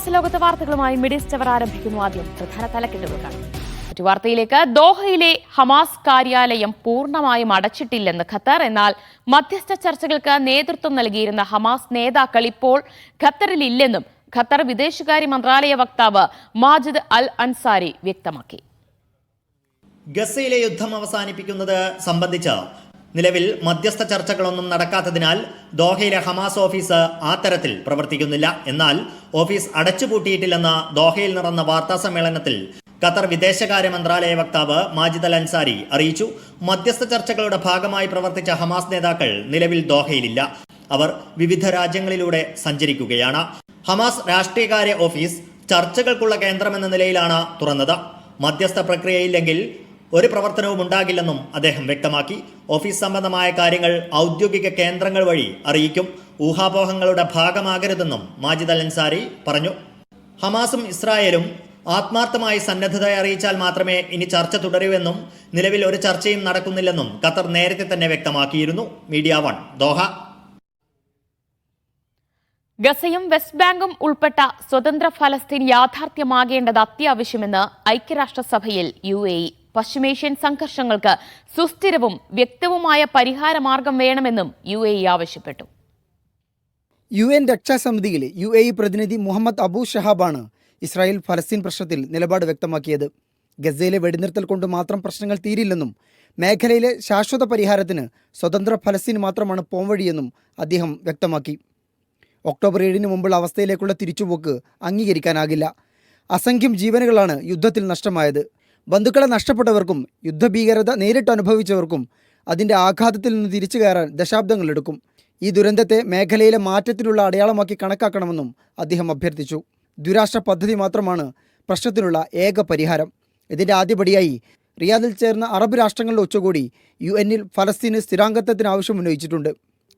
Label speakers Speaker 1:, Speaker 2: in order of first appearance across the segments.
Speaker 1: പ്രവാസ ലോകത്തെ വാർത്തകളുമായി മിഡിസ്റ്റ് അവർ ആരംഭിക്കുന്നു. ആദ്യം പ്രധാന തലക്കെട്ടുകൾ. മറ്റു വാർത്തയിലേക്ക്. ദോഹയിലെ ഹമാസ് കാര്യാലയം പൂർണ്ണമായും അടച്ചിട്ടില്ലെന്ന് ഖത്തർ. എന്നാൽ മധ്യസ്ഥ ചർച്ചകൾക്ക് നേതൃത്വം നൽകിയിരുന്ന ഹമാസ് നേതാക്കൾ ഇപ്പോൾ ഖത്തറിലില്ലെന്നും ഖത്തർ വിദേശകാര്യ മന്ത്രാലയ വക്താവ് മാജിദ് അൽ അൻസാരി വ്യക്തമാക്കി.
Speaker 2: ഗസയിലെ യുദ്ധം അവസാനിപ്പിക്കുന്നത് സംബന്ധിച്ച് നിലവിൽ മധ്യസ്ഥ ചർച്ചകളൊന്നും നടക്കാത്തതിനാൽ ദോഹയിലെ ഹമാസ് ഓഫീസ് ആ തരത്തിൽ പ്രവർത്തിക്കുന്നില്ല. എന്നാൽ ഓഫീസ് അടച്ചുപൂട്ടിയിട്ടില്ലെന്ന് ദോഹയിൽ നടന്ന വാർത്താ സമ്മേളനത്തിൽ ഖത്തർ വിദേശകാര്യ മന്ത്രാലയ വക്താവ് മാജിദ് അൽ അൻസാരി അറിയിച്ചു. മധ്യസ്ഥ ചർച്ചകളുടെ ഭാഗമായി പ്രവർത്തിച്ച ഹമാസ് നേതാക്കൾ നിലവിൽ ദോഹയിലില്ല. അവർ വിവിധ രാജ്യങ്ങളിലൂടെ സഞ്ചരിക്കുകയാണ്. ഹമാസ് രാഷ്ട്രീയകാര്യ ഓഫീസ് ചർച്ചകൾക്കുള്ള കേന്ദ്രമെന്ന നിലയിലാണ് തുറന്നത്. മധ്യസ്ഥ പ്രക്രിയയില്ലെങ്കിൽ ഒരു പ്രവർത്തനവും ഉണ്ടാകില്ലെന്നും അദ്ദേഹം വ്യക്തമാക്കി. ഓഫീസ് സംബന്ധമായ കാര്യങ്ങൾ ഔദ്യോഗിക കേന്ദ്രങ്ങൾ വഴി അറിയിക്കും. ഊഹാപോഹങ്ങളുടെ ഭാഗമാകരുതെന്നും മാജിദ് അൽ അൻസാരി പറഞ്ഞു. ഹമാസും ഇസ്രായേലും ആത്മാർത്ഥമായി സന്നദ്ധത അറിയിച്ചാൽ മാത്രമേ ഇനി ചർച്ച തുടരൂവെന്നും നിലവിൽ ഒരു ചർച്ചയും നടക്കുന്നില്ലെന്നും ഖത്തർ നേരത്തെ തന്നെ വ്യക്തമാക്കിയിരുന്നു. Media 1 Doha.
Speaker 1: ഗസയും വെസ്റ്റ് ബാങ്കും ഉൾപ്പെട്ട സ്വതന്ത്ര ഫലസ്തീൻ യാഥാർത്ഥ്യമാകേണ്ടത് അത്യാവശ്യമെന്ന് ഐക്യരാഷ്ട്രസഭയിൽ UAE. പശ്ചിമേഷ്യൻ സംഘർഷങ്ങൾക്ക് സുസ്ഥിരവും വ്യക്തവുമായ പരിഹാരമാർഗം വേണമെന്നും UAE ആവശ്യപ്പെട്ടു.
Speaker 3: UN രക്ഷാസമിതിയിലെ UAE പ്രതിനിധി മുഹമ്മദ് അബു ഷഹാബാണ് ഇസ്രായേൽ ഫലസ്തീൻ പ്രശ്നത്തിൽ നിലപാട് വ്യക്തമാക്കിയത്. ഗസയിലെ വെടിനിർത്തൽ കൊണ്ട് മാത്രം പ്രശ്നങ്ങൾ തീരില്ലെന്നും മേഖലയിലെ ശാശ്വത പരിഹാരത്തിന് സ്വതന്ത്ര ഫലസ്തീൻ മാത്രമാണ് പോംവഴിയെന്നും അദ്ദേഹം വ്യക്തമാക്കി. ഒക്ടോബർ 7 മുമ്പുള്ള അവസ്ഥയിലേക്കുള്ള തിരിച്ചുപോക്ക് അംഗീകരിക്കാനാകില്ല. അസംഖ്യം ജീവനുകളാണ് യുദ്ധത്തിൽ നഷ്ടമായത്. ബന്ധുക്കളെ നഷ്ടപ്പെട്ടവർക്കും യുദ്ധഭീകരത നേരിട്ട് അനുഭവിച്ചവർക്കും അതിൻ്റെ ആഘാതത്തിൽ നിന്ന് തിരിച്ചു കയറാൻ ദശാബ്ദങ്ങളെടുക്കും. ഈ ദുരന്തത്തെ മേഖലയിലെ മാറ്റത്തിനുള്ള അടയാളമാക്കി കണക്കാക്കണമെന്നും അദ്ദേഹം അഭ്യർത്ഥിച്ചു. ദ്വിരാഷ്ട്ര പദ്ധതി മാത്രമാണ് പ്രശ്നത്തിനുള്ള ഏക പരിഹാരം. ഇതിൻ്റെ ആദ്യപടിയായി റിയാദിൽ ചേർന്ന അറബ് രാഷ്ട്രങ്ങളുടെ ഉച്ചകോടി UN ഫലസ്തീന് സ്ഥിരാംഗത്വത്തിന് ആവശ്യം ഉന്നയിച്ചിട്ടുണ്ട്.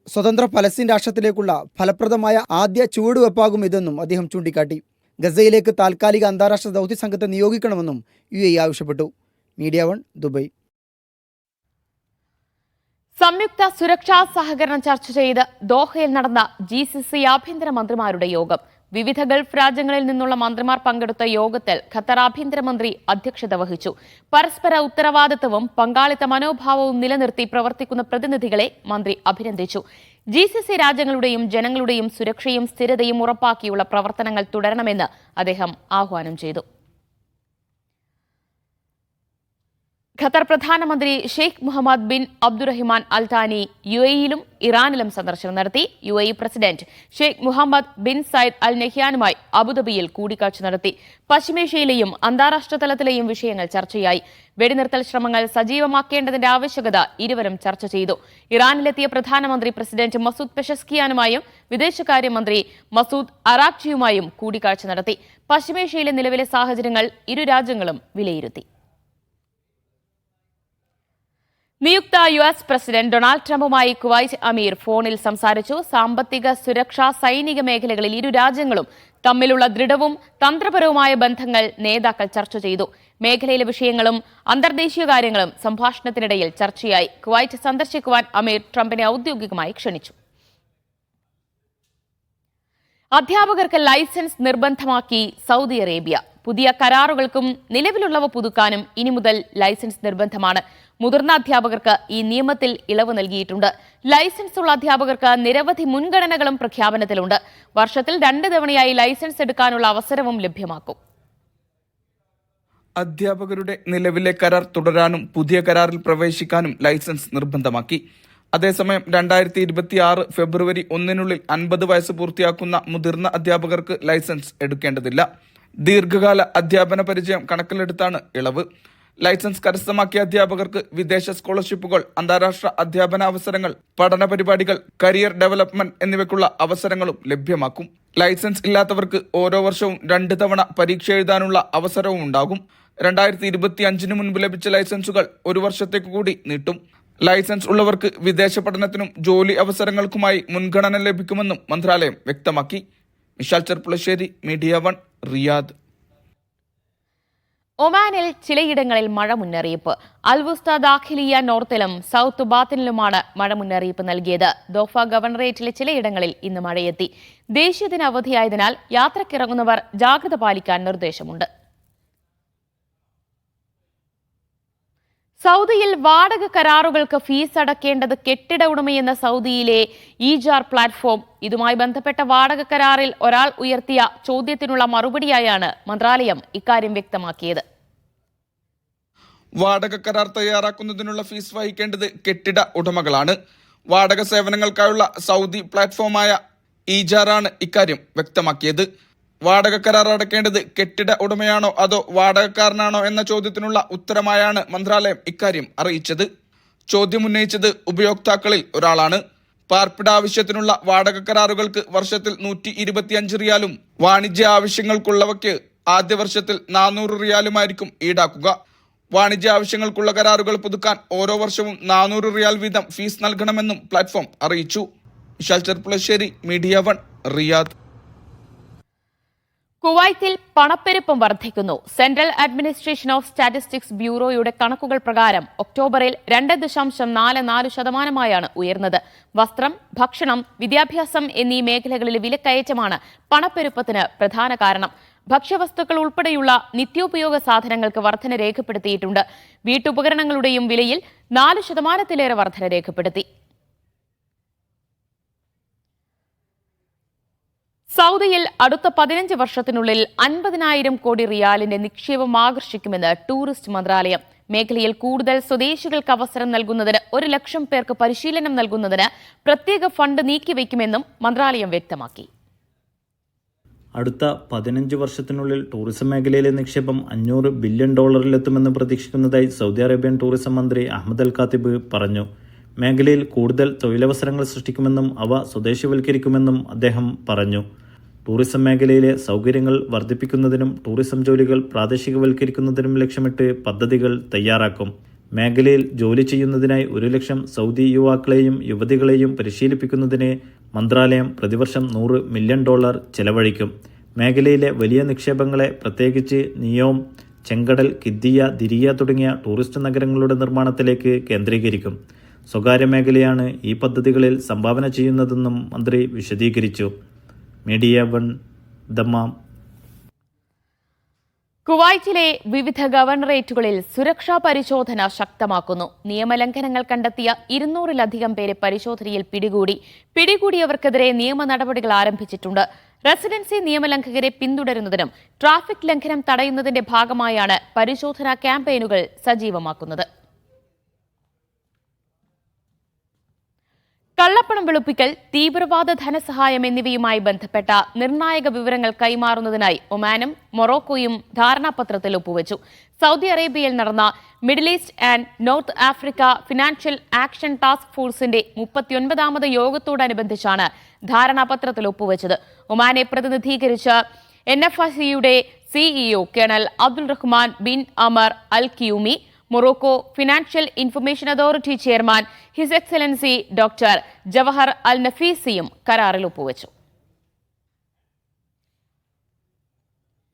Speaker 3: സ്വതന്ത്ര ഫലസ്തീൻ രാഷ്ട്രത്തിലേക്കുള്ള ഫലപ്രദമായ ആദ്യ ചുവടുവെപ്പാകും ഇതെന്നും അദ്ദേഹം ചൂണ്ടിക്കാട്ടി. ഗസയിലേക്ക് താൽക്കാലിക അന്താരാഷ്ട്ര ദൗത്യ സംഘത്തെ നിയോഗിക്കണമെന്നും UAE ആവശ്യപ്പെട്ടു. Media 1 Dubai.
Speaker 1: സംയുക്ത സുരക്ഷാ സഹകരണം ചർച്ച ചെയ്ത് ദോഹയിൽ നടന്ന GCC ആഭ്യന്തരമന്ത്രിമാരുടെ യോഗം. വിവിധ ഗൾഫ് രാജ്യങ്ങളിൽ നിന്നുള്ള മന്ത്രിമാർ പങ്കെടുത്ത യോഗത്തിൽ ഖത്തർ ആഭ്യന്തരമന്ത്രി അധ്യക്ഷത വഹിച്ചു. പരസ്പര ഉത്തരവാദിത്തവും പങ്കാളിത്ത മനോഭാവവും നിലനിർത്തി പ്രവർത്തിക്കുന്ന പ്രതിനിധികളെ മന്ത്രി അഭിനന്ദിച്ചു. GCC രാജ്യങ്ങളുടെയും ജനങ്ങളുടെയും സുരക്ഷയും സ്ഥിരതയും ഉറപ്പാക്കിയുള്ള പ്രവർത്തനങ്ങൾ തുടരണമെന്ന് അദ്ദേഹം ആഹ്വാനം ചെയ്തു. ഖത്തർ പ്രധാനമന്ത്രി ഷെയ്ഖ് മുഹമ്മദ് ബിൻ അബ്ദുറഹിമാൻ അൽ താനി UAEയിലും ഇറാനിലും സന്ദർശനം നടത്തി. UAE president Sheikh Muhammad bin Sayyid അൽ നഹ്യാനുമായി അബുദാബിയിൽ കൂടിക്കാഴ്ച നടത്തി. പശ്ചിമേഷ്യയിലെയും അന്താരാഷ്ട്ര തലത്തിലെയും വിഷയങ്ങൾ ചർച്ചയായി. വെടിനിർത്തൽ ശ്രമങ്ങൾ സജീവമാക്കേണ്ടതിന്റെ ആവശ്യകത ഇരുവരും ചർച്ച ചെയ്തു. ഇറാനിലെത്തിയ പ്രധാനമന്ത്രി പ്രസിഡന്റ് മസൂദ് പെഷസ്കിയാനുമായും വിദേശകാര്യമന്ത്രി മസൂദ് അറാഖ്ചിയുമായും കൂടിക്കാഴ്ച നടത്തി. പശ്ചിമേഷ്യയിലെ നിലവിലെ സാഹചര്യങ്ങൾ ഇരു രാജ്യങ്ങളും വിലയിരുത്തി. നിയുക്ത US പ്രസിഡന്റ് ഡൊണാൾഡ് ട്രംപുമായി കുവൈറ്റ് അമീർ ഫോണിൽ സംസാരിച്ചു. സാമ്പത്തിക, സുരക്ഷാ, സൈനിക മേഖലകളിൽ ഇരു രാജ്യങ്ങളും തമ്മിലുള്ള ദൃഢവും തന്ത്രപരവുമായ ബന്ധങ്ങൾ നേതാക്കൾ ചർച്ച ചെയ്തു. മേഖലയിലെ വിഷയങ്ങളും അന്തർദേശീയ കാര്യങ്ങളും സംഭാഷണത്തിനിടയിൽ ചർച്ചയായി. കുവൈറ്റ് സന്ദർശിക്കുവാൻ അമീർ ട്രംപിനെ ഔദ്യോഗികമായി ക്ഷണിച്ചു. അധ്യാപകർക്ക് ലൈസൻസ് നിർബന്ധമാക്കി സൗദി അറേബ്യ. പുതിയ കരാറുകൾക്കും നിലവിലുള്ളവ പുതുക്കാനും ഇനി മുതൽ ലൈസൻസ് നിർബന്ധമാണ്. മുതിർന്ന അധ്യാപകർക്ക് ഈ നിയമത്തിൽ ഇളവ് നൽകിയിട്ടുണ്ട്. ലൈസൻസ് ഉള്ള അധ്യാപകർക്ക് നിരവധി മുൻഗണനകളും പ്രഖ്യാപനത്തിലുണ്ട്. വർഷത്തിൽ 2 തവണയായി ലൈസൻസ് എടുക്കാനുള്ള അവസരവും ലഭ്യമാക്കും.
Speaker 4: അധ്യാപകരുടെ നിലവിലെ കരാർ തുടരാനും പുതിയ കരാറിൽ പ്രവേശിക്കാനും ലൈസൻസ് നിർബന്ധമാക്കി. അതേസമയം 2026 ഫെബ്രുവരി 1 50 വയസ്സ് പൂർത്തിയാക്കുന്ന മുതിർന്ന അധ്യാപകർക്ക് ലൈസൻസ് എടുക്കേണ്ടതില്ല. ദീർഘകാല അധ്യാപന പരിചയം കണക്കിലെടുത്താണ് ഇളവ്. ലൈസൻസ് കരസ്ഥമാക്കിയ അധ്യാപകർക്ക് വിദേശ സ്കോളർഷിപ്പുകൾ, അന്താരാഷ്ട്ര അധ്യാപന അവസരങ്ങൾ, പഠന പരിപാടികൾ, കരിയർ ഡെവലപ്മെന്റ് എന്നിവയ്ക്കുള്ള അവസരങ്ങളും ലഭ്യമാക്കും. ലൈസൻസ് ഇല്ലാത്തവർക്ക് ഓരോ വർഷവും 2 തവണ പരീക്ഷ എഴുതാനുള്ള അവസരവും ഉണ്ടാകും. 2025 മുൻപ് ലഭിച്ച ലൈസൻസുകൾ 1 വർഷത്തേക്ക് കൂടി നീട്ടും. ലൈസൻസ് ഉള്ളവർക്ക് വിദേശ പഠനത്തിനും ജോലി അവസരങ്ങൾക്കുമായി മുൻഗണന ലഭിക്കുമെന്നും മന്ത്രാലയം വ്യക്തമാക്കി. Mishal Cherpulassery, media 1, Riyadh.
Speaker 1: ഒമാനിൽ ചിലയിടങ്ങളിൽ മഴ മുന്നറിയിപ്പ്. അൽവുസ്ത ദാഖിലിയ നോർത്തിലും സൗത്ത് ബാത്തിനിലുമാണ് മഴ മുന്നറിയിപ്പ് നൽകിയത്. ദോഫ ഗവർണറേറ്റിലെ ചിലയിടങ്ങളിൽ ഇന്ന് മഴയെത്തി. ദേശീയദിന അവധിയായതിനാൽ യാത്രക്കിറങ്ങുന്നവർ ജാഗ്രത പാലിക്കാൻ നിർദ്ദേശമുണ്ട്. സൗദിയിൽ വാടക കരാറുകൾക്ക് ഫീസ് അടക്കേണ്ടത് കെട്ടിട ഉടമയെന്ന സൗദിയിലെ ഈജാർ പ്ലാറ്റ്ഫോം. ഇതുമായി ബന്ധപ്പെട്ട വാടക കരാറിൽ ഒരാൾ ഉയർത്തിയ ചോദ്യത്തിനുള്ള മറുപടിയായാണ് മന്ത്രാലയം ഇക്കാര്യം വ്യക്തമാക്കിയത്.
Speaker 4: വാടക കരാർ തയ്യാറാക്കുന്നതിനുള്ള ഫീസ് വഹിക്കേണ്ടത് കെട്ടിട ഉടമകളാണ്. വാടക സേവനങ്ങൾക്കായുള്ള സൗദി പ്ലാറ്റ്ഫോമായ ഈജാറാണ് ഇക്കാര്യം വ്യക്തമാക്കിയത്. വാടക കരാർ അടക്കേണ്ടത് കെട്ടിട ഉടമയാണോ അതോ വാടകക്കാരനാണോ എന്ന ചോദ്യത്തിനുള്ള ഉത്തരമായാണ് മന്ത്രാലയം ഇക്കാര്യം അറിയിച്ചത്. ചോദ്യം ഉന്നയിച്ചത് ഉപയോക്താക്കളിൽ ഒരാളാണ്. പാർപ്പിട ആവശ്യത്തിനുള്ള വാടക കരാറുകൾക്ക് വർഷത്തിൽ 125 റിയാലും വാണിജ്യ ആവശ്യങ്ങൾക്കുള്ളവയ്ക്ക് ആദ്യ വർഷത്തിൽ 400 റിയാലുമായിരിക്കും ഈടാക്കുക. വാണിജ്യ ആവശ്യങ്ങൾക്കുള്ള കരാറുകൾ പുതുക്കാൻ ഓരോ വർഷവും 400 റിയാൽ വീതം ഫീസ് നൽകണമെന്നും പ്ലാറ്റ്ഫോം അറിയിച്ചു. Vishal Cherpulassery, media 1, Riyadh.
Speaker 1: കുവൈത്തിൽ പണപ്പെരുപ്പം വർദ്ധിക്കുന്നു. സെൻട്രൽ അഡ്മിനിസ്ട്രേഷൻ ഓഫ് സ്റ്റാറ്റിസ്റ്റിക്സ് ബ്യൂറോയുടെ കണക്കുകൾ പ്രകാരം ഒക്ടോബറിൽ 2.44% ഉയർന്നത്. വസ്ത്രം, ഭക്ഷണം, വിദ്യാഭ്യാസം എന്നീ മേഖലകളിലെ വിലക്കയറ്റമാണ് പണപ്പെരുപ്പത്തിന് പ്രധാന കാരണം. ഭക്ഷ്യവസ്തുക്കൾ ഉൾപ്പെടെയുള്ള നിത്യോപയോഗ സാധനങ്ങൾക്ക് വർധന രേഖപ്പെടുത്തിയിട്ടുണ്ട്. വീട്ടുപകരണങ്ങളുടെയും വിലയിൽ 4% വർധന രേഖപ്പെടുത്തി. സൗദിയിൽ അടുത്ത 15 വർഷത്തിനുള്ളിൽ 50,000 കോടി റിയാലിന്റെ നിക്ഷേപം ആകർഷിക്കുമെന്ന് ടൂറിസ്റ്റ് മന്ത്രാലയം. മേഖലയിൽ കൂടുതൽ സ്വദേശികൾക്ക് അവസരം നൽകുന്നതിന് 1 ലക്ഷം പേർക്ക് പരിശീലനം നൽകുന്നതിന് പ്രത്യേക ഫണ്ട് നീക്കിവെക്കുമെന്നും മന്ത്രാലയം വ്യക്തമാക്കി.
Speaker 5: അടുത്ത 15 വർഷത്തിനുള്ളിൽ ടൂറിസം മേഖലയിലെ നിക്ഷേപം $500 ബില്യൺ പ്രതീക്ഷിക്കുന്നതായി സൗദി അറേബ്യൻ ടൂറിസം മന്ത്രി അഹമ്മദ് അൽ ഖാത്തിബ് പറഞ്ഞു. മേഖലയിൽ കൂടുതൽ തൊഴിലവസരങ്ങൾ സൃഷ്ടിക്കുമെന്നും അവ സ്വദേശിവൽക്കരിക്കുമെന്നും അദ്ദേഹം പറഞ്ഞു. ടൂറിസം മേഖലയിലെ സൗകര്യങ്ങൾ വർദ്ധിപ്പിക്കുന്നതിനും ടൂറിസം ജോലികൾ പ്രാദേശികവൽക്കരിക്കുന്നതിനും ലക്ഷ്യമിട്ട് പദ്ധതികൾ തയ്യാറാക്കും. മേഖലയിൽ ജോലി ചെയ്യുന്നതിനായി 1 ലക്ഷം സൗദി യുവാക്കളെയും യുവതികളെയും പരിശീലിപ്പിക്കുന്നതിന് മന്ത്രാലയം പ്രതിവർഷം $100 മില്യൺ ചെലവഴിക്കും. മേഖലയിലെ വലിയ നിക്ഷേപങ്ങളെ പ്രത്യേകിച്ച് നിയോം, ചെങ്കടൽ, കിദ്ദിയ, ദിരിയ തുടങ്ങിയ ടൂറിസ്റ്റ് നഗരങ്ങളുടെ നിർമ്മാണത്തിലേക്ക് കേന്ദ്രീകരിക്കും. സ്വകാര്യ മേഖലയാണ് ഈ പദ്ധതികളിൽ സംഭാവന ചെയ്യുന്നതെന്നും മന്ത്രി വിശദീകരിച്ചു. Media 1, Dammam.
Speaker 1: കുവൈറ്റിലെ വിവിധ ഗവർണറേറ്റുകളിൽ സുരക്ഷാ പരിശോധന ശക്തമാക്കുന്നു. നിയമലംഘനങ്ങൾ കണ്ടെത്തിയ 200-ലധികം പേരെ പരിശോധനയിൽ പിടികൂടിയവർക്കെതിരെ നിയമ നടപടികൾ ആരംഭിച്ചിട്ടുണ്ട്. റെസിഡൻസി നിയമലംഘകരെ പിന്തുടരുന്നതിനും ട്രാഫിക് ലംഘനം തടയുന്നതിന്റെ ഭാഗമായാണ് പരിശോധനാ ക്യാമ്പയിനുകൾ സജീവമാക്കുന്നത്. കള്ളപ്പണം വെളുപ്പിക്കൽ, തീവ്രവാദ ധനസഹായം എന്നിവയുമായി ബന്ധപ്പെട്ട നിർണായക വിവരങ്ങൾ കൈമാറുന്നതിനായി ഒമാനും മൊറോക്കോയും ധാരണാപത്രത്തിൽ ഒപ്പുവച്ചു. സൗദി അറേബ്യയിൽ നടന്ന middle east and north Africa financial action task ഫോഴ്സിന്റെ 39ാമത് യോഗത്തോടനുബന്ധിച്ചാണ് ധാരണാപത്രത്തിൽ ഒപ്പുവച്ചത്. ഒമാനെ പ്രതിനിധീകരിച്ച് NFICയുടെ CEO colonel Abdul Rahman bin Amar അൽ കിയൂമി, Morocco financial information authority chairman his excellency doctor Jawahar അൽ നഫീസിയും കരാറിൽ ഒപ്പുവച്ചു.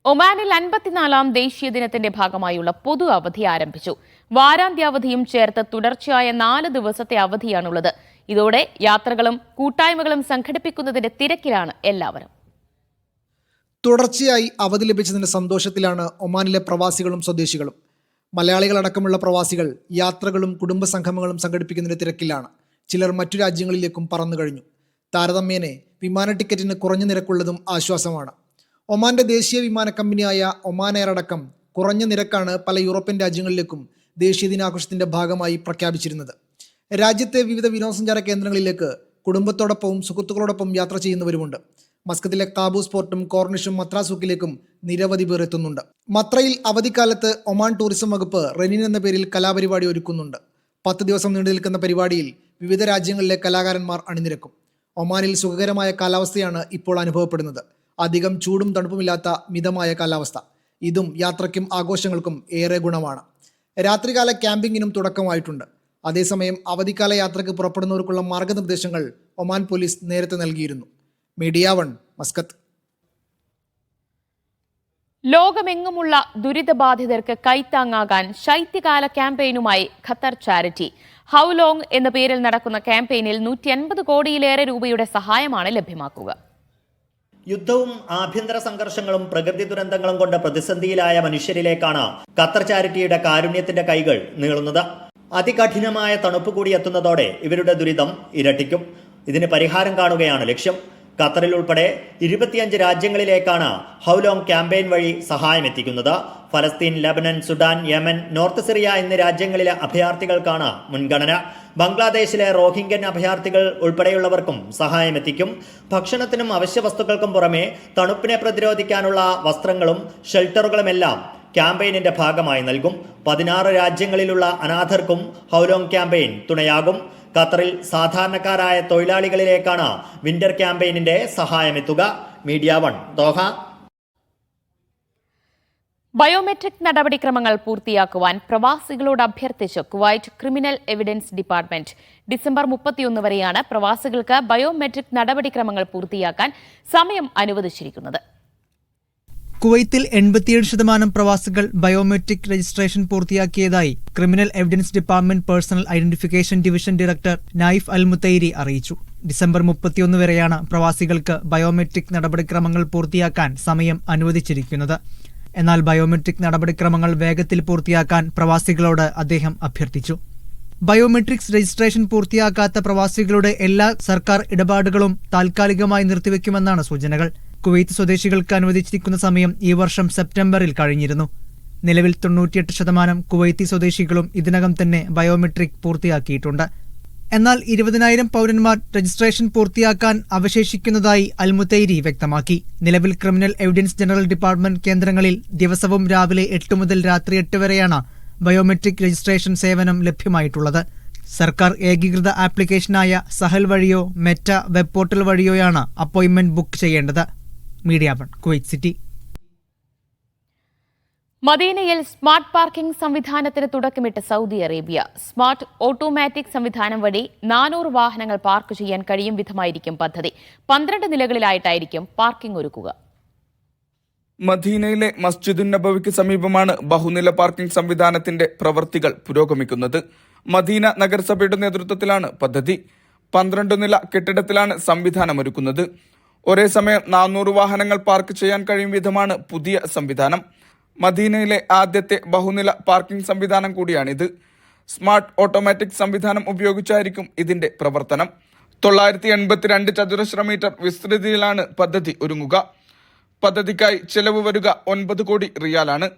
Speaker 1: ഒമാനിൽ 54ാം ദേശീയ ദിനത്തിന്റെ ഭാഗമായുള്ള പൊതു അവധി ആരംഭിച്ചു. വാരാന്ത്യാവധിയും ചേർത്ത് തുടർച്ചയായ 4 ദിവസത്തെ അവധിയാണുള്ളത്. ഇതോടെ യാത്രകളും കൂട്ടായ്മകളും സംഘടിപ്പിക്കുന്നതിന്റെ തിരക്കിലാണ് എല്ലാവരും.
Speaker 6: തുടർച്ചയായി അവധി ലഭിച്ചതിന്റെ സന്തോഷത്തിലാണ് ഒമാനിലെ പ്രവാസികളും സ്വദേശികളും. മലയാളികളടക്കമുള്ള പ്രവാസികൾ യാത്രകളും കുടുംബസംഗമങ്ങളും സംഘടിപ്പിക്കുന്നതിന്റെ തിരക്കിലാണ്. ചിലർ മറ്റു രാജ്യങ്ങളിലേക്കും പറന്നു കഴിഞ്ഞു. താരതമ്യേന വിമാന ടിക്കറ്റിന് കുറഞ്ഞ നിരക്കുള്ളതും ആശ്വാസമാണ്. ഒമാന്റെ ദേശീയ വിമാന കമ്പനിയായ ഒമാൻ എയർ അടക്കം കുറഞ്ഞ നിരക്കാണ് പല യൂറോപ്യൻ രാജ്യങ്ങളിലേക്കും ദേശീയ ദിനാഘോഷത്തിന്റെ ഭാഗമായി പ്രഖ്യാപിച്ചിരുന്നത്. രാജ്യത്തെ വിവിധ വിനോദസഞ്ചാര കേന്ദ്രങ്ങളിലേക്ക് കുടുംബത്തോടൊപ്പവും സുഹൃത്തുക്കളോടൊപ്പം യാത്ര ചെയ്യുന്നവരുമുണ്ട്. മസ്കത്തിലെ കാബൂസ് പോർട്ടും കോർണിഷും മത്രാസുക്കിലേക്കും നിരവധി പേർ എത്തുന്നുണ്ട്. മത്രയിൽ അവധിക്കാലത്ത് ഒമാൻ ടൂറിസം വകുപ്പ് റെനിൻ എന്ന പേരിൽ കലാപരിപാടി ഒരുക്കുന്നുണ്ട്. 10 ദിവസം നീണ്ടു നിൽക്കുന്ന പരിപാടിയിൽ വിവിധ രാജ്യങ്ങളിലെ കലാകാരന്മാർ അണിനിരക്കും. ഒമാനിൽ സുഖകരമായ കാലാവസ്ഥയാണ് ഇപ്പോൾ അനുഭവപ്പെടുന്നത്. അധികം ചൂടും തണുപ്പുമില്ലാത്ത മിതമായ കാലാവസ്ഥ. ഇതും യാത്രയ്ക്കും ആഘോഷങ്ങൾക്കും ഏറെ ഗുണമാണ്. രാത്രികാല ക്യാമ്പിങ്ങിനും തുടക്കമായിട്ടുണ്ട്. അതേസമയം അവധിക്കാല യാത്രയ്ക്ക് പുറപ്പെടുന്നവർക്കുള്ള മാർഗനിർദ്ദേശങ്ങൾ ഒമാൻ പോലീസ് നേരത്തെ നൽകിയിരുന്നു. Media 1, Muscat.
Speaker 1: ലോകമെങ്ങുമുള്ള ദുരിതബാധിതർക്ക് കൈത്താങ്ങാകാൻ ശൈത്യകാല ക്യാമ്പയിനുമായി ഖത്തർ ചാരിറ്റി. ഹൗ ലോങ് എന്ന പേരിൽ നടക്കുന്ന ക്യാമ്പയിനിൽ 150 കോടിയിലേറെ രൂപയുടെ സഹായമാണ് ലഭ്യമാക്കുക.
Speaker 2: യുദ്ധവും ആഭ്യന്തര സംഘർഷങ്ങളും പ്രകൃതി ദുരന്തങ്ങളും കൊണ്ട് പ്രതിസന്ധിയിലായ മനുഷ്യരിലേക്കാണ് ഖത്തർ ചാരിറ്റിയുടെ കാരുണ്യത്തിന്റെ കൈകൾ നീളുന്നത്. അതികഠിനമായ തണുപ്പ് കൂടി എത്തുന്നതോടെ ഇവരുടെ ദുരിതം ഇരട്ടിക്കും. ഇതിന് പരിഹാരം കാണുകയാണ് ലക്ഷ്യം. ഖത്തറിൽ ഉൾപ്പെടെ 25 രാജ്യങ്ങളിലേക്കാണ് ഹൗ ലോങ് ക്യാമ്പയിൻ വഴി സഹായം എത്തിക്കുന്നത്. ഫലസ്തീൻ, Lebanon, Sudan, Yemen, north Syria എന്നീ രാജ്യങ്ങളിലെ അഭയാർത്ഥികൾക്കാണ് മുൻഗണന. ബംഗ്ലാദേശിലെ റോഹിംഗ്യൻ അഭയാർത്ഥികൾ ഉൾപ്പെടെയുള്ളവർക്കും സഹായം എത്തിക്കും. ഭക്ഷണത്തിനും അവശ്യ വസ്തുക്കൾക്കും പുറമെ തണുപ്പിനെ പ്രതിരോധിക്കാനുള്ള വസ്ത്രങ്ങളും ഷെൽട്ടറുകളുമെല്ലാം ക്യാമ്പയിനിന്റെ ഭാഗമായി നൽകും. 16 രാജ്യങ്ങളിലുള്ള അനാഥർക്കും ഹൗ ലോങ് ക്യാമ്പയിൻ തുണയാകും. ഖത്തറിൽ സാധാരണക്കാരായ തൊഴിലാളികളിലേക്കാണ് വിന്റർ ക്യാമ്പയിനിന്റെ സഹായമെത്തുക. Media 1 Doha.
Speaker 1: ബയോമെട്രിക് നടപടിക്രമങ്ങൾ പൂർത്തിയാക്കുവാൻ പ്രവാസികളോട് അഭ്യർത്ഥിച്ചു Kuwait criminal evidence department. December 31 വരെയാണ് പ്രവാസികൾക്ക് ബയോമെട്രിക് നടപടിക്രമങ്ങൾ പൂർത്തിയാക്കാൻ സമയം അനുവദിച്ചിരിക്കുന്നത്.
Speaker 7: കുവൈത്തിൽ 87% പ്രവാസികൾ biometric registration പൂർത്തിയാക്കിയതായി criminal evidence department personal identification division director Naif അൽ മുത്തൈരി അറിയിച്ചു. ഡിസംബർ 31 വരെയാണ് പ്രവാസികൾക്ക് ബയോമെട്രിക് നടപടിക്രമങ്ങൾ പൂർത്തിയാക്കാൻ സമയം അനുവദിച്ചിരിക്കുന്നത്. എന്നാൽ ബയോമെട്രിക് നടപടിക്രമങ്ങൾ വേഗത്തിൽ പൂർത്തിയാക്കാൻ പ്രവാസികളോട് അദ്ദേഹം അഭ്യർത്ഥിച്ചു. ബയോമെട്രിക്സ് രജിസ്ട്രേഷൻ പൂർത്തിയാക്കാത്ത പ്രവാസികളുടെ എല്ലാ സർക്കാർ ഇടപാടുകളും താൽക്കാലികമായി നിർത്തിവെക്കുമെന്നാണ് സൂചനകൾ. കുവൈത്ത് സ്വദേശികൾക്ക് അനുവദിച്ചിരിക്കുന്ന സമയം ഈ വർഷം സെപ്റ്റംബറിൽ കഴിഞ്ഞിരുന്നു. നിലവിൽ 98% കുവൈത്തി സ്വദേശികളും ഇതിനകം തന്നെ ബയോമെട്രിക് പൂർത്തിയാക്കിയിട്ടുണ്ട്. എന്നാൽ 20,000 പൗരന്മാർ രജിസ്ട്രേഷൻ പൂർത്തിയാക്കാൻ അവശേഷിക്കുന്നതായി അൽ മുത്തൈരി വ്യക്തമാക്കി. നിലവിൽ ക്രിമിനൽ എവിഡൻസ് ജനറൽ ഡിപ്പാർട്ട്മെന്റ് കേന്ദ്രങ്ങളിൽ ദിവസവും രാവിലെ 8 മുതൽ രാത്രി 8 വരെയാണ് ബയോമെട്രിക് രജിസ്ട്രേഷൻ സേവനം ലഭ്യമായിട്ടുള്ളത്. സർക്കാർ ഏകീകൃത ആപ്ലിക്കേഷനായ സഹൽ വഴിയോ Meta web portal വഴിയോയാണ് appointment book ചെയ്യേണ്ടത്. Media 1 Kuwait city.
Speaker 1: മദീനയിൽ സ്മാർട്ട് പാർക്കിംഗ് സംവിധാനത്തിന് തുടക്കമിട്ട് സൗദി അറേബ്യ. സ്മാർട്ട് ഓട്ടോമാറ്റിക് സംവിധാനം വഴി 400 വാഹനങ്ങൾ പാർക്ക് ചെയ്യാൻ കഴിയും വിധമായിരിക്കും പദ്ധതി. 12 നിലകളിലായിട്ടായിരിക്കും പാർക്കിംഗ് ഒരുക്കുക.
Speaker 4: മദീനയിലെ മസ്ജിദുൻ നബവിക്ക് സമീപമാണ് ബഹുനില പാർക്കിംഗ് സംവിധാനത്തിന്റെ പ്രവൃത്തികൾ പുരോഗമിക്കുന്നത്. മദീന നഗരസഭയുടെ നേതൃത്വത്തിലാണ് പദ്ധതി. 12 നില കെട്ടിടത്തിലാണ് സംവിധാനമൊരുക്കുന്നത്. ഒരേ സമയം 400 വാഹനങ്ങൾ പാർക്ക് ചെയ്യാൻ കഴിയും വിധമാണ് പുതിയ സംവിധാനം. മദീനയിലെ ആദ്യത്തെ ബഹുനില പാർക്കിംഗ് സംവിധാനം കൂടിയാണിത്. സ്മാർട്ട് ഓട്ടോമാറ്റിക് സംവിധാനം ഉപയോഗിച്ചായിരിക്കും ഇതിന്റെ പ്രവർത്തനം. 982 ചതുരശ്ര മീറ്റർ വിസ്തൃതിയിലാണ് പദ്ധതി ഒരുങ്ങുക. പദ്ധതിക്കായി ചെലവ് വരിക 9 കോടി റിയാലാണ്.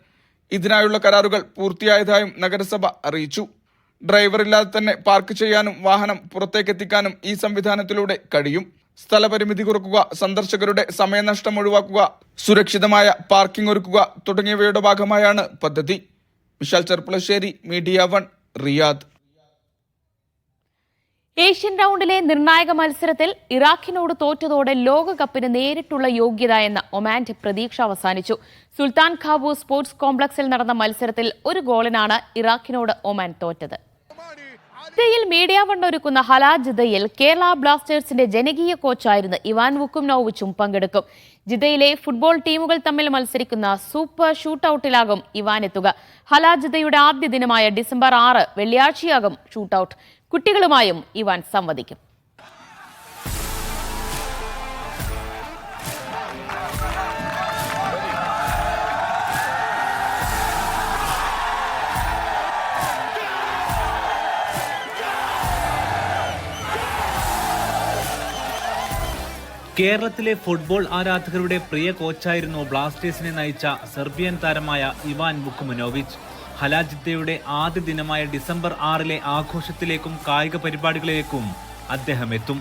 Speaker 4: ഇതിനായുള്ള കരാറുകൾ പൂർത്തിയായതായും നഗരസഭ അറിയിച്ചു. ഡ്രൈവറില്ലാതെ തന്നെ പാർക്ക് ചെയ്യാനും വാഹനം പുറത്തേക്കെത്തിക്കാനും ഈ സംവിധാനത്തിലൂടെ കഴിയും. സ്ഥലപരിമിതി കുറക്കുക, സന്ദർശകരുടെ സമയനഷ്ടം ഒഴിവാക്കുക, സുരക്ഷിതമായ പാർക്കിംഗ് ഒരുക്കുക തുടങ്ങിയവയുടെ ഭാഗമായാണ് പദ്ധതി. Vishal Cherpulassery, media 1 Riyadh.
Speaker 1: Asian റൗണ്ടിലെ നിർണായക മത്സരത്തിൽ ഇറാഖിനോട് തോറ്റതോടെ ലോകകപ്പിന് നേരിട്ടുള്ള യോഗ്യത എന്ന ഒമാന്റെ പ്രതീക്ഷ അവസാനിച്ചു. സുൽത്താൻ ഖാബൂസ് സ്പോർട്സ് കോംപ്ലക്സിൽ നടന്ന മത്സരത്തിൽ 1 ഗോളിനാണ് ഇറാഖിനോട് ഒമാൻ തോറ്റത്. ജിദ്ദയിൽ മീഡിയ 1 ഒരുക്കുന്ന ഹലാജിദ്ദയിൽ കേരള ബ്ലാസ്റ്റേഴ്സിന്റെ ജനകീയ കോച്ചായിരുന്ന ഇവാൻ വുക്കുംനോവിച്ചും പങ്കെടുക്കും. ജിദ്ദയിലെ ഫുട്ബോൾ ടീമുകൾ തമ്മിൽ മത്സരിക്കുന്ന സൂപ്പർ ഷൂട്ടൌട്ടിലാകും ഇവാൻ എത്തുക. ഹലാജിദ്ദയുടെ ആദ്യ ദിനമായ ഡിസംബർ 6 വെള്ളിയാഴ്ചയാകും ഷൂട്ടൌട്ട്. കുട്ടികളുമായും ഇവാൻ സംവദിക്കും.
Speaker 8: കേരളത്തിലെ ഫുട്ബോൾ ആരാധകരുടെ പ്രിയ കോച്ചായിരുന്നു ബ്ലാസ്റ്റേഴ്സിനെ നയിച്ച സെർബിയൻ താരമായ ഇവാൻ വുക്കുമനോവിച്ച്. ഹലാജിദ്ദയുടെ ആദ്യ ദിനമായ ഡിസംബർ 6 ആഘോഷത്തിലേക്കും കായിക പരിപാടികളിലേക്കും അദ്ദേഹം എത്തും.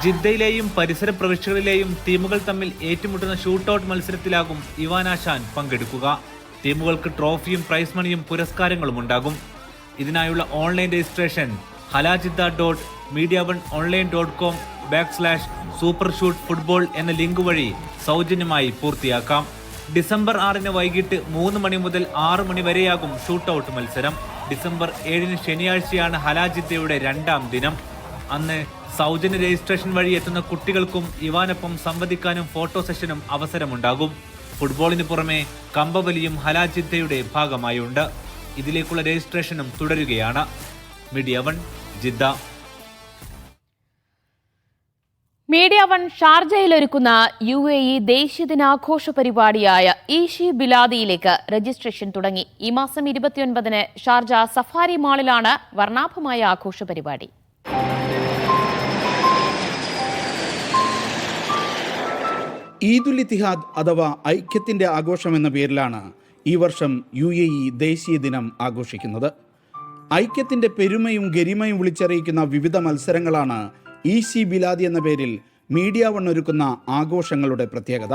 Speaker 8: ജിദ്ദയിലെയും പരിസര പ്രവിശ്യകളിലെയും ടീമുകൾ തമ്മിൽ ഏറ്റുമുട്ടുന്ന ഷൂട്ടൌട്ട് മത്സരത്തിലാകും ഇവാൻ ആശാൻ പങ്കെടുക്കുക. ടീമുകൾക്ക് ട്രോഫിയും പ്രൈസ് മണിയും പുരസ്കാരങ്ങളും ഉണ്ടാകും. ഇതിനായുള്ള ഓൺലൈൻ രജിസ്ട്രേഷൻ halajiddha.mediaone.com/supershoot football എന്ന ലിങ്ക് വഴി സൗജന്യമായി പൂർത്തിയാക്കാം. ഡിസംബർ 6 വൈകിട്ട് 3 മണി മുതൽ 6 മണി വരെയാകും ഷൂട്ടൌട്ട് മത്സരം. ഡിസംബർ 7 ശനിയാഴ്ചയാണ് ഹലാജിദ്ദയുടെ 2ാം ദിനം. അന്ന് സൗജന്യ രജിസ്ട്രേഷൻ വഴി എത്തുന്ന കുട്ടികൾക്കും ഇവാനൊപ്പം സംവദിക്കാനും ഫോട്ടോ സെഷനും അവസരമുണ്ടാകും. ഫുട്ബോളിന് പുറമെ കമ്പവലിയും ഹലാജിദ്ദയുടെ ഭാഗമായുണ്ട്. ഇതിലേക്കുള്ള രജിസ്ട്രേഷനും തുടരുകയാണ്. Media 1 Jeddah.
Speaker 1: മീഡിയ 1 ഷാർജയിൽ ഒരുക്കുന്ന UAE ദേശീയ ദിനാഘോഷ പരിപാടിയായ ഈഷി ബിലാദിയിലേക്ക് രജിസ്ട്രേഷൻ തുടങ്ങി. ഈ മാസം 29-ന് ഷാർജ സഫാരി മാളിലാണ് വർണ്ണാഭമായ ആഘോഷ പരിപാടി.
Speaker 9: ഈദുൽ ഇത്തിഹാദ് അഥവാ ഐക്യത്തിന്റെ ആഘോഷം എന്ന പേരിലാണ് ഈ വർഷം UAE ദേശീയ ദിനം ആഘോഷിക്കുന്നത്. ഐക്യത്തിന്റെ പെരുമയും ഗരിമയും വിളിച്ചറിയിക്കുന്ന വിവിധ മത്സരങ്ങളാണ് ഈഷി ബിലാദി എന്ന പേരിൽ മീഡിയ 1 ഒരുക്കുന്ന ആഘോഷങ്ങളുടെ പ്രത്യേകത.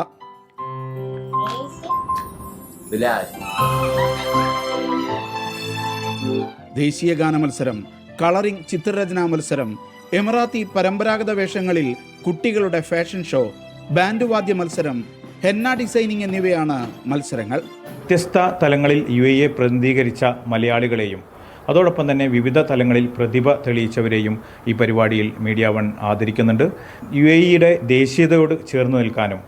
Speaker 9: ദേശീയ ഗാന മത്സരം, കളറിംഗ് ചിത്രരചനാ മത്സരം, എമിറാത്തി പരമ്പരാഗത വേഷങ്ങളിൽ കുട്ടികളുടെ ഫാഷൻ ഷോ, ബാൻഡ് വാദ്യ മത്സരം, ഹെന്ന ഡിസൈനിങ് എന്നിവയാണ് മത്സരങ്ങൾ.
Speaker 10: വ്യത്യസ്ത തലങ്ങളിൽ UAE പ്രതിനിധീകരിച്ച മലയാളികളെയും അതോടൊപ്പം തന്നെ വിവിധ തലങ്ങളിൽ പ്രതിഭ തെളിയിച്ചവരെയും ഈ പരിപാടിയിൽ മീഡിയ 1 ആദരിക്കുന്നുണ്ട്. UAEയുടെ ദേശീയതയോട് ചേർന്ന് നിൽക്കാനും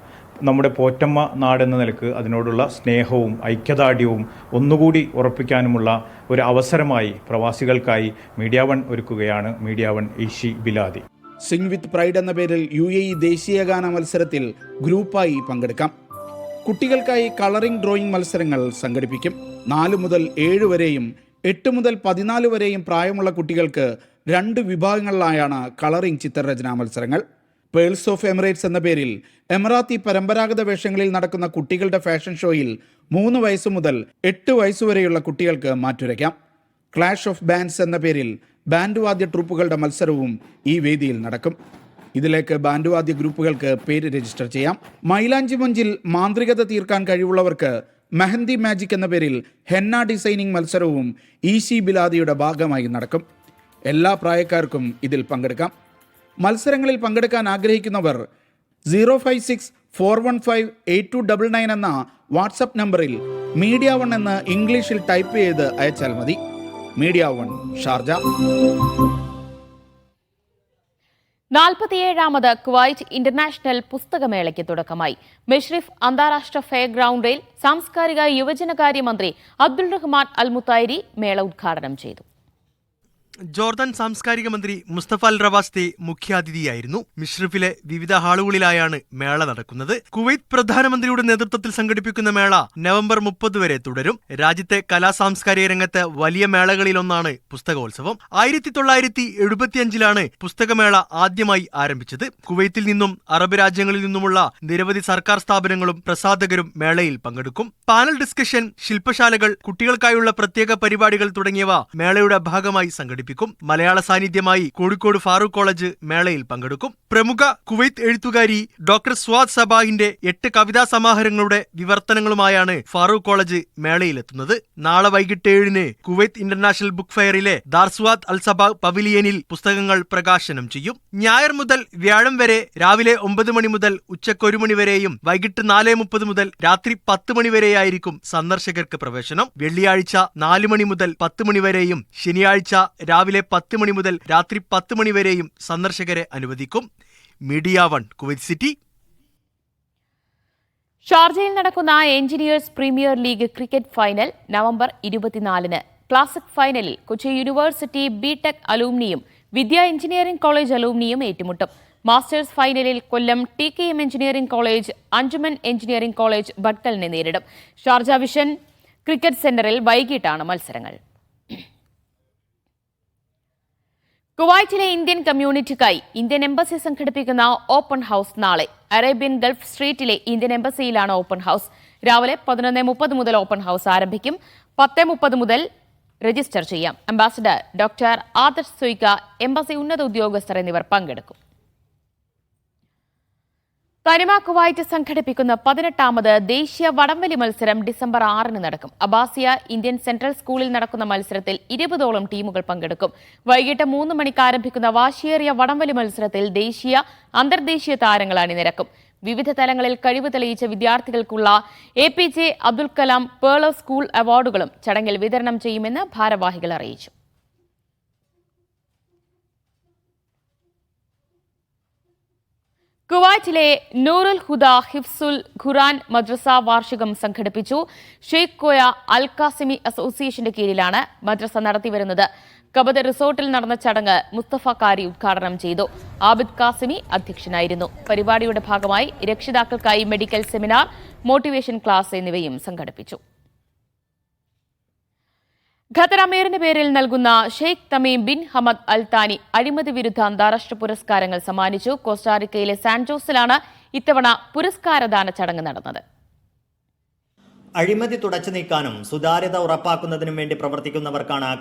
Speaker 10: നമ്മുടെ പോറ്റമ്മ നാടെന്ന നിലക്ക് അതിനോടുള്ള സ്നേഹവും ഐക്യദാർഢ്യവും ഒന്നുകൂടി ഉറപ്പിക്കാനുമുള്ള ഒരു അവസരമായി പ്രവാസികൾക്കായി മീഡിയ 1 ഒരുക്കുകയാണ് മീഡിയ 1 ഈഷി ബിലാദി.
Speaker 9: സിംഗ് വിത്ത് പ്രൈഡ് എന്ന പേരിൽ UAE ദേശീയ ഗാന മത്സരത്തിൽ ഗ്രൂപ്പായി പങ്കെടുക്കാം. കുട്ടികൾക്കായി കളറിംഗ് ഡ്രോയിങ് മത്സരങ്ങൾ സംഘടിപ്പിക്കും. 4 മുതൽ 7 വരെയും 8 മുതൽ 14 വരെയും പ്രായമുള്ള കുട്ടികൾക്ക് 2 വിഭാഗങ്ങളിലായാണ് കളറിംഗ് ചിത്രരചനാ മത്സരങ്ങൾ. പേൾസ് ഓഫ് എമിറേറ്റ്സ് എന്ന പേരിൽ എമിറാത്തി പരമ്പരാഗത വേഷങ്ങളിൽ നടക്കുന്ന കുട്ടികളുടെ ഫാഷൻ ഷോയിൽ 3 വയസ്സ് മുതൽ 8 വയസ്സുവരെയുള്ള കുട്ടികൾക്ക് മാറ്റുരയ്ക്കാം. ക്ലാഷ് ഓഫ് ബാൻഡ്സ് എന്ന പേരിൽ ബാൻഡ് വാദ്യ ട്രൂപ്പുകളുടെ മത്സരവും ഈ വേദിയിൽ നടക്കും. ഇതിലേക്ക് ബാൻഡ് വാദ്യ ഗ്രൂപ്പുകൾക്ക് പേര് രജിസ്റ്റർ ചെയ്യാം. മൈലാഞ്ചി മഞ്ചിൽ മാന്ത്രികത തീർക്കാൻ കഴിവുള്ളവർക്ക് മെഹന്തി മാജിക് എന്ന പേരിൽ ഹെന്ന ഡിസൈനിങ് മത്സരവും ഈഷി ബിലാദിയുടെ ഭാഗമായി നടക്കും. എല്ലാ പ്രായക്കാർക്കും ഇതിൽ പങ്കെടുക്കാം. മത്സരങ്ങളിൽ പങ്കെടുക്കാൻ ആഗ്രഹിക്കുന്നവർ 056-415-8299 എന്ന വാട്സപ്പ് നമ്പറിൽ മീഡിയ 1 എന്ന് ഇംഗ്ലീഷിൽ ടൈപ്പ് ചെയ്ത് അയച്ചാൽ മതി. Media 1 Sharjah.
Speaker 1: 47ാമത് കുവൈറ്റ് ഇന്റർനാഷണൽ പുസ്തകമേളയ്ക്ക് തുടക്കമായി. മെഷ്രിഫ് അന്താരാഷ്ട്ര ഫെയർ ഗ്രൗണ്ടിൽ സാംസ്കാരിക യുവജനകാര്യ മന്ത്രി അബ്ദുൾ റഹ്മാൻ അൽ മുത്തൈരി മേള ഉദ്ഘാടനം ചെയ്തു.
Speaker 11: ജോർദാൻ സാംസ്കാരിക മന്ത്രി മുസ്തഫ അൽ റവാസ്തെ മുഖ്യാതിഥിയായിരുന്നു. മിഷ്രിഫിലെ വിവിധ ഹാളുകളിലായാണ് മേള നടക്കുന്നത്. കുവൈത്ത് പ്രധാനമന്ത്രിയുടെ നേതൃത്വത്തിൽ സംഘടിപ്പിക്കുന്ന മേള നവംബർ 30 വരെ തുടരും. രാജ്യത്തെ കലാ സാംസ്കാരിക രംഗത്ത് വലിയ മേളകളിലൊന്നാണ് പുസ്തകോത്സവം. 1975-ലാണ് പുസ്തകമേള ആദ്യമായി ആരംഭിച്ചത്. കുവൈത്തിൽ നിന്നും അറബ് രാജ്യങ്ങളിൽ നിന്നുമുള്ള നിരവധി സർക്കാർ സ്ഥാപനങ്ങളും പ്രസാധകരും മേളയിൽ പങ്കെടുക്കും. പാനൽ ഡിസ്കഷൻ, ശില്പശാലകൾ, കുട്ടികൾക്കായുള്ള പ്രത്യേക പരിപാടികൾ തുടങ്ങിയവ മേളയുടെ ഭാഗമായി സംഘടിപ്പിക്കും. മലയാള സാന്നിധ്യമായി കോഴിക്കോട് ഫാറൂഖ് കോളേജ് മേളയിൽ പങ്കെടുക്കും. പ്രമുഖ കുവൈത്ത് എഴുത്തുകാരി ഡോക്ടർ സ്വാദ് സബാഹിന്റെ 8 കവിതാ സമാഹാരങ്ങളുടെ വിവർത്തനങ്ങളുമായാണ് ഫാറൂഖ് കോളേജ് മേളയിലെത്തുന്നത്. നാളെ വൈകിട്ട് 7-ന് കുവൈത്ത് ഇന്റർനാഷണൽ ബുക്ക് ഫെയറിലെ ദാർസ്വാദ് അൽ സബാഹ് പവിലിയനിൽ പുസ്തകങ്ങൾ പ്രകാശനം ചെയ്യും. ഞായർ മുതൽ വ്യാഴം വരെ രാവിലെ 9 മണി മുതൽ ഉച്ചയ്ക്ക് 1 മണി വരെയും വൈകിട്ട് 4:30 മുതൽ രാത്രി 10 മണി വരെയായിരിക്കും സന്ദർശകർക്ക് പ്രവേശനം. വെള്ളിയാഴ്ച 4 മണി മുതൽ 10 മണി വരെയും ശനിയാഴ്ച രാവിലെ 10 മണി മുതൽ രാത്രി 10 മണി വരെയും സന്ദർശകരെ അനുവദിക്കും. Media 1 Kuwait city.
Speaker 1: ഷാർജയിൽ നടക്കുന്ന engineers premier league cricket final November 24-ന്. Classic ഫൈനലിൽ കൊച്ചി യൂണിവേഴ്സിറ്റി ബിടെക് അലൂമിനിയും വിദ്യ എഞ്ചിനീയറിംഗ് കോളേജ് അലൂമിനിയും ഏറ്റുമുട്ടും. മാസ്റ്റേഴ്സ് ഫൈനലിൽ കൊല്ലം TKM engineering college അഞ്ജുമൻ engineering college ഭട്കലിനെ നേരിടും. ഷാർജ വിഷൻ ക്രിക്കറ്റ് സെന്ററിൽ വൈകിട്ടാണ് മത്സരങ്ങൾ. കുവൈറ്റിലെ ഇന്ത്യൻ കമ്മ്യൂണിറ്റിക്കായി ഇന്ത്യൻ എംബസി സംഘടിപ്പിക്കുന്ന ഓപ്പൺ ഹൌസ് നാളെ. Arabian Gulf സ്ട്രീറ്റിലെ Indian എംബസിയിലാണ് open house. രാവിലെ 11:30 മുതൽ ഓപ്പൺ ഹൌസ് ആരംഭിക്കും. 10:30 മുതൽ രജിസ്റ്റർ ചെയ്യാം. അംബാസഡർ ഡോക്ടർ ആദർശ് സുയിക്ക, എംബസി ഉന്നത ഉദ്യോഗസ്ഥർ എന്നിവർ പങ്കെടുക്കും. തനിമ കുവൈറ്റ് സംഘടിപ്പിക്കുന്ന 18ാമത് ദേശീയ വടംവലി മത്സരം ഡിസംബർ 6-ന് നടക്കും. അബാസിയ ഇന്ത്യൻ സെൻട്രൽ സ്കൂളിൽ നടക്കുന്ന മത്സരത്തിൽ 20ഓളം ടീമുകൾ പങ്കെടുക്കും. വൈകിട്ട് 3 മണിക്ക് ആരംഭിക്കുന്ന വാശിയേറിയ വടംവലി മത്സരത്തിൽ ദേശീയ, അന്തർദേശീയ താരങ്ങൾ അണിനിരക്കും. വിവിധ തലങ്ങളിൽ കഴിവ് തെളിയിച്ച വിദ്യാർത്ഥികൾക്കുള്ള APJ Abdul Kalam pearl school അവാർഡുകളും ചടങ്ങിൽ വിതരണം ചെയ്യുമെന്ന് ഭാരവാഹികൾ അറിയിച്ചു. കുവൈറ്റിലെ നൂറുൽ ഹുദ ഹിഫ്സുൽ ഖുറാൻ മദ്രസ വാർഷികം സംഘടിപ്പിച്ചു. ഷെയ്ഖ് കോയ അൽ കാസിമി അസോസിയേഷന്റെ കീഴിലാണ് മദ്രസ നടത്തിവരുന്നത്. കബദ് റിസോർട്ടിൽ നടന്ന ചടങ്ങ് മുസ്തഫ കാരി ഉദ്ഘാടനം ചെയ്തു. ആബിദ് കാസിമി അധ്യക്ഷനായിരുന്നു. പരിപാടിയുടെ ഭാഗമായി രക്ഷിതാക്കൾക്കായി മെഡിക്കൽ സെമിനാർ, മോട്ടിവേഷൻ ക്ലാസ് എന്നിവയും സംഘടിപ്പിച്ചു. ഖത്തർ അമീറിന്റെ പേരിൽ നൽകുന്ന Sheikh Tamim bin Hamad Al താനി അഴിമതി വിരുദ്ധ അന്താരാഷ്ട്ര പുരസ്കാരങ്ങൾ സമ്മാനിച്ചു. കോസ്റ്റാറിക്കയിലെ സാൻ ജോസിലാണ് ഇത്തവണ പുരസ്കാരദാന ചടങ്ങ് നടന്നത്.
Speaker 2: അഴിമതി തുടച്ചു നീക്കാനും സുതാര്യത ഉറപ്പാക്കുന്നതിനും വേണ്ടി പ്രവർത്തിക്കുന്നവർക്കാണ്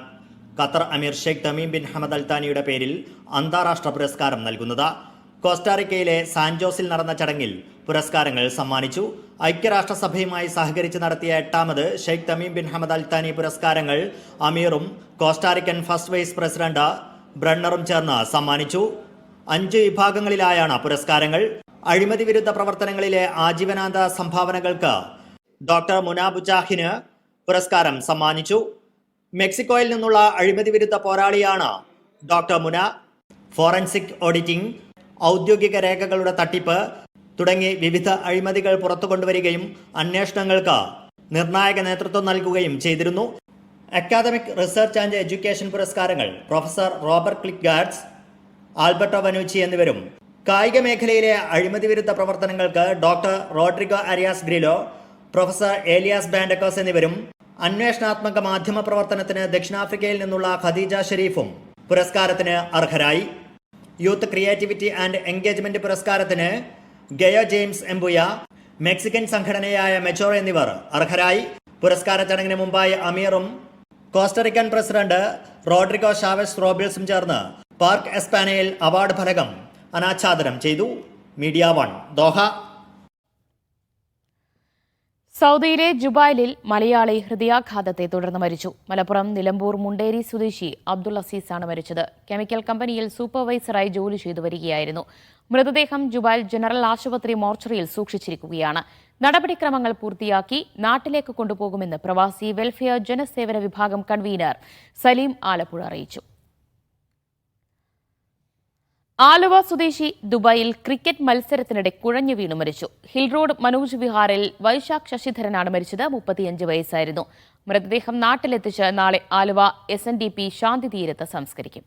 Speaker 2: ഖത്തർ അമീർ Sheikh Tamim bin Hamad Al താനിയുടെ പേരിൽ അന്താരാഷ്ട്ര പുരസ്കാരം നൽകുന്നത്. കോസ്റ്റാറിക്കയിലെ സാൻ ജോസിൽ നടന്ന ചടങ്ങിൽ പുരസ്കാരങ്ങൾ സമ്മാനിച്ചു. ഐക്യരാഷ്ട്രസഭയുമായി സഹകരിച്ച് നടത്തിയ 8ാമത് Sheikh Tamim bin Hamad Al താനി പുരസ്കാരങ്ങൾ അമീറും കോസ്റ്റാറിക്കൻ ഫസ്റ്റ് വൈസ് പ്രസിഡന്റ് ബ്രണ്ണറും ചേർന്ന് സമ്മാനിച്ചു. 5 വിഭാഗങ്ങളിലായാണ് പുരസ്കാരങ്ങൾ. അഴിമതി വിരുദ്ധ പ്രവർത്തനങ്ങളിലെ ആജീവനാന്ത സംഭാവനകൾക്ക് ഡോക്ടർ മുന ബുജാഹിന് പുരസ്കാരം സമ്മാനിച്ചു. മെക്സിക്കോയിൽ നിന്നുള്ള അഴിമതി വിരുദ്ധ പോരാളിയാണ് ഡോക്ടർ മുന. ഫോറൻസിക് ഓഡിറ്റിംഗ്, ഔദ്യോഗിക രേഖകളുടെ തട്ടിപ്പ് തുടങ്ങി വിവിധ അഴിമതികൾ പുറത്തു കൊണ്ടുവരികയും അന്വേഷണങ്ങൾക്ക് നിർണായക നേതൃത്വം നൽകുകയും ചെയ്തിരുന്നു. അക്കാദമിക് റിസർച്ച് ആൻഡ് എഡ്യൂക്കേഷൻ പുരസ്കാരങ്ങൾ പ്രൊഫസർ റോബർട്ട് ക്ലിക്ഗാർഡ്സ്, ആൽബർട്ടോ വനൂച്ചി എന്നിവരും, കായിക മേഖലയിലെ അഴിമതി വിരുദ്ധ പ്രവർത്തനങ്ങൾക്ക് ഡോക്ടർ റോഡ്രിഗോ അരിയാസ് ഗ്രിലോ, പ്രൊഫസർ ഏലിയാസ് ബാൻഡക്കോസ് എന്നിവരും, അന്വേഷണാത്മക മാധ്യമ പ്രവർത്തനത്തിന് ദക്ഷിണാഫ്രിക്കയിൽ നിന്നുള്ള ഖദീജ ഷെരീഫും പുരസ്കാരത്തിന് അർഹരായി. യൂത്ത് ക്രിയേറ്റിവിറ്റി ആൻഡ് എൻഗേജ്മെന്റ് പുരസ്കാരത്തിന് ഗയ ജെയിംസ് എംബുയ, മെക്സിക്കൻ സംഘടനയായ മെച്ചോർ എന്നിവർ അർഹരായി. പുരസ്കാര ചടങ്ങിന് മുമ്പായി അമീറും കോസ്റ്ററിക്കൻ പ്രസിഡന്റ് റോഡ്രിഗോ ഷാവസ് റോബിൾസും ചേർന്ന് പാർക്ക് എസ്പാനയിൽ അവാർഡ് ഫലകം അനാച്ഛാദനം ചെയ്തു. Media 1 Doha.
Speaker 1: സൗദിയിലെ ജുബൈലിൽ മലയാളി ഹൃദയാഘാതത്തെ തുടർന്ന് മരിച്ചു. മലപ്പുറം നിലമ്പൂർ മുണ്ടേരി സ്വദേശി അബ്ദുൾ അസീസാണ് മരിച്ചത്. കെമിക്കൽ കമ്പനിയിൽ സൂപ്പർവൈസറായി ജോലി ചെയ്തു വരികയായിരുന്നു. മൃതദേഹം ജുബൈൽ ജനറൽ ആശുപത്രി മോർച്ചറിയിൽ സൂക്ഷിച്ചിരിക്കുകയാണ്. നടപടിക്രമങ്ങൾ പൂർത്തിയാക്കി നാട്ടിലേക്ക് കൊണ്ടുപോകുമെന്ന് പ്രവാസി വെൽഫെയർ ജനസേവന വിഭാഗം കൺവീനർ സലീം ആലപ്പുഴ അറിയിച്ചു. ആലുവ സ്വദേശി ദുബായിൽ ക്രിക്കറ്റ് മത്സരത്തിനിടെ കുഴഞ്ഞു വീണു മരിച്ചു. ഹിൽ റോഡ് മനോജ് വിഹാറിൽ വൈശാഖ് ശശിധരനാണ് മരിച്ചത്. 35 വയസ്സായിരുന്നു. മൃതദേഹം നാട്ടിലെത്തിച്ച് നാളെ ആലുവ SNDP ശാന്തി തീരത്ത് സംസ്കരിക്കും.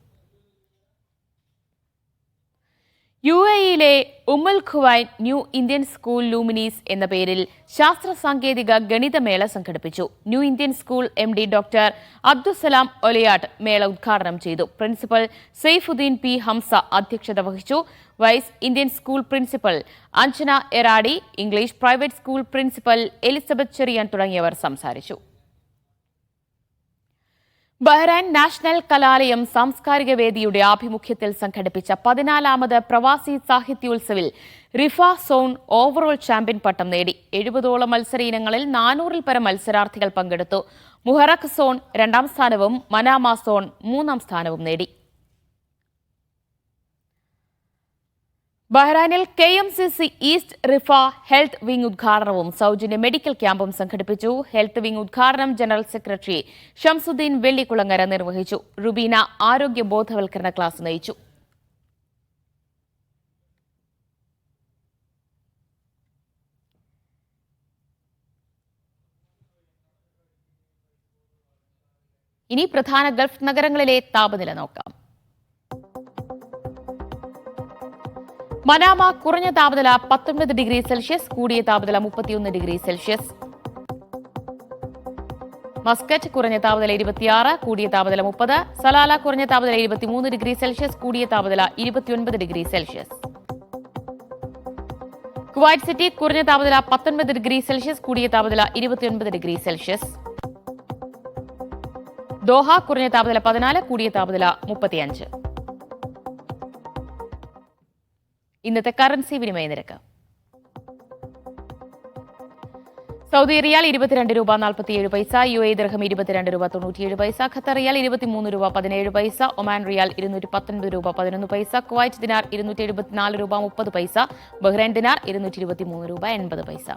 Speaker 1: UAEയിലെ ഉമ്മുൽ ഖുവൈൻ ന്യൂ ഇന്ത്യൻ സ്കൂൾ ലൂമിനീസ് എന്ന പേരിൽ ശാസ്ത്ര സാങ്കേതിക ഗണിതമേള സംഘടിപ്പിച്ചു. New Indian school MD doctor Abdussalam ഒലയാട്ട് മേള ഉദ്ഘാടനം ചെയ്തു. Principal Saifuddin P. ഹംസ അധ്യക്ഷത വഹിച്ചു. Vice Indian school principal Anjana എറാഡി, English private school principal Elizabeth Cherian തുടങ്ങിയവർ സംസാരിച്ചു. ബഹ്റൈൻ നാഷണൽ കലാലയം സാംസ്കാരിക വേദിയുടെ ആഭിമുഖ്യത്തിൽ സംഘടിപ്പിച്ച 14ാമത് പ്രവാസി സാഹിത്യോത്സവിൽ റിഫ സോൺ ഓവറോൾ ചാമ്പ്യൻ പട്ടം നേടി. 70ഓളം മത്സര ഇനങ്ങളിൽ 400-ൽ പരം മത്സരാർത്ഥികൾ പങ്കെടുത്തു. മുഹറഖ് സോൺ 2ാം സ്ഥാനവും മനാമ സോൺ 3ാം സ്ഥാനവും നേടി. ബഹ്റൈനിൽ KMCC east Riffa health wing ഉദ്ഘാടനവും സൗജന്യ മെഡിക്കൽ ക്യാമ്പും സംഘടിപ്പിച്ചു. ഹെൽത്ത് വിംഗ് ഉദ്ഘാടനം ജനറൽ സെക്രട്ടറി ഷംസുദ്ദീൻ വെള്ളിക്കുളങ്ങര നിർവഹിച്ചു. റുബീന ആരോഗ്യ ബോധവൽക്കരണ ക്ലാസ് നയിച്ചു. ഇനി പ്രധാന ഗൾഫ് നഗരങ്ങളിലെ താപനില നോക്കാം. മനാമ കുറഞ്ഞ താപനില 19 ഡിഗ്രി സെൽഷ്യസ്, കൂടിയ താപനില 31 ഡിഗ്രി സെൽഷ്യസ്. മസ്കറ്റ് കുറഞ്ഞ താപനില 26, കൂടിയ താപനില 30. സലാല കുറഞ്ഞ താപനില 23 ഡിഗ്രി സെൽഷ്യസ്, കൂടിയ താപനില 29 ഡിഗ്രി സെൽഷ്യസ്. കുവൈറ്റ് സിറ്റി കുറഞ്ഞ താപനില 19 ഡിഗ്രി സെൽഷ്യസ്, കൂടിയ താപനില 29 ഡിഗ്രി സെൽഷ്യസ്. ദോഹ കുറഞ്ഞ താപനില 14, കൂടിയ താപനില 35. ഇന്നത്തെ കറൻസി വിനിമയ നിരക്ക് സൗദി റിയാൽ 22 രൂപ 47 പൈസ, UAE ദിർഹം 22 രൂപ 97 പൈസ, ഖത്തർ റിയാൽ 23 രൂപ 17 പൈസ, ഒമാൻ റിയാൽ 219 രൂപ 11 പൈസ, കുവൈറ്റ് ദിനാർ 274 രൂപ 30 പൈസ, ബഹ്റൈൻ ദിനാർ 223 രൂപ 80 പൈസ.